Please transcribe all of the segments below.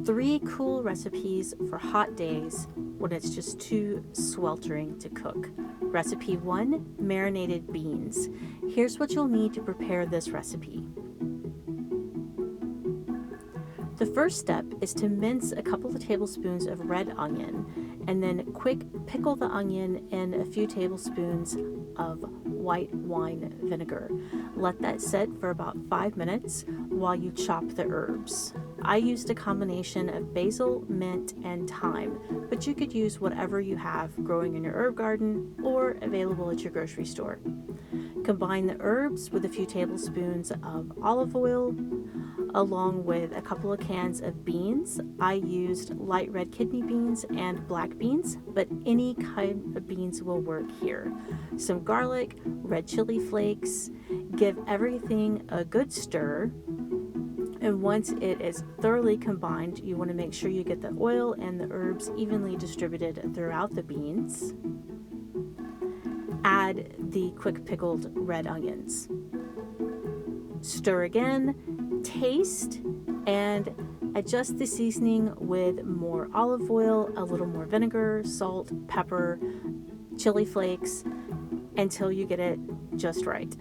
3 cool recipes for hot days when it's just too sweltering to cook. Recipe 1, marinated beans. Here's what you'll need to prepare this recipe. The first step is to mince a couple of tablespoons of red onion and then quick pickle the onion in a few tablespoons of white wine vinegar. Let that sit for about 5 minutes while you chop the herbs. I used a combination of basil, mint, and thyme, but you could use whatever you have growing in your herb garden or available at your grocery store. Combine the herbs with a few tablespoons of olive oil, along with a couple of cans of beans. I used light red kidney beans and black beans, but any kind of beans will work here. Some garlic, red chili flakes. Give everything a good stir. And once it is thoroughly combined, you want to make sure you get the oil and the herbs evenly distributed throughout the beans. Add the quick pickled red onions. Stir again, taste, and adjust the seasoning with more olive oil, a little more vinegar, salt, pepper, chili flakes, until you get it just right.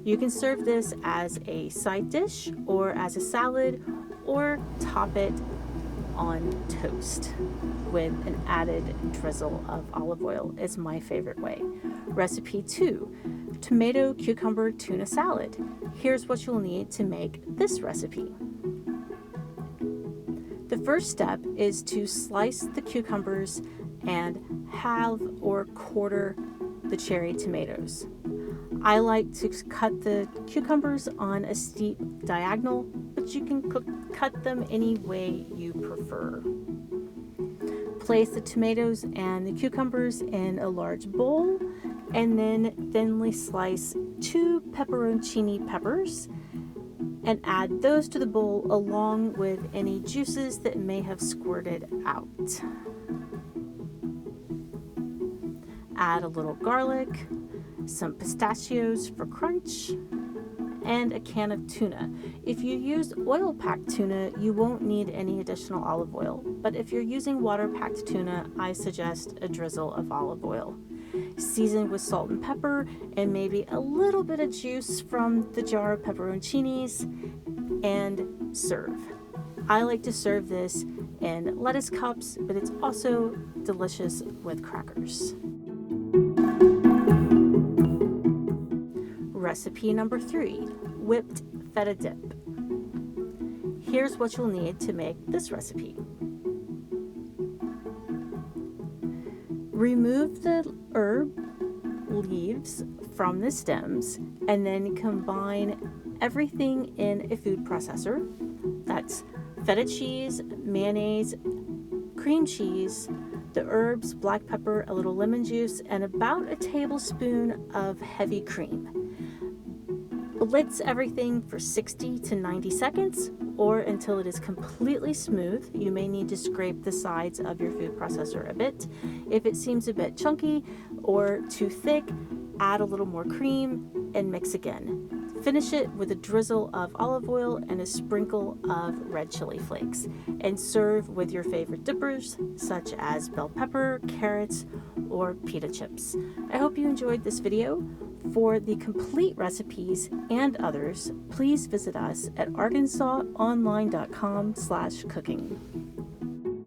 You can serve this as a side dish or as a salad, or top it on toast with an added drizzle of olive oil is my favorite way. Recipe 2, tomato cucumber tuna salad. Here's what you'll need to make this recipe. The first step is to slice the cucumbers and halve or quarter the cherry tomatoes. I like to cut the cucumbers on a steep diagonal, but you can cut them any way you prefer. Place the tomatoes and the cucumbers in a large bowl, and then thinly slice 2 pepperoncini peppers and add those to the bowl along with any juices that may have squirted out. Add a little garlic, some pistachios for crunch, and a can of tuna. If you use oil-packed tuna, you won't need any additional olive oil, but if you're using water-packed tuna, I suggest a drizzle of olive oil. Season with salt and pepper and maybe a little bit of juice from the jar of pepperoncinis, and serve. I like to serve this in lettuce cups, but it's also delicious with crackers. Recipe number 3, whipped feta dip. Here's what you'll need to make this recipe. Remove the herb leaves from the stems and then combine everything in a food processor. That's feta cheese, mayonnaise, cream cheese, the herbs, black pepper, a little lemon juice, and about a tablespoon of heavy cream. Blitz everything for 60 to 90 seconds or until it is completely smooth. You may need to scrape the sides of your food processor a bit. If it seems a bit chunky or too thick, add a little more cream and mix again. Finish it with a drizzle of olive oil and a sprinkle of red chili flakes, and serve with your favorite dippers such as bell pepper, carrots, or pita chips. I hope you enjoyed this video. For the complete recipes and others, please visit us at arkansasonline.com/cooking.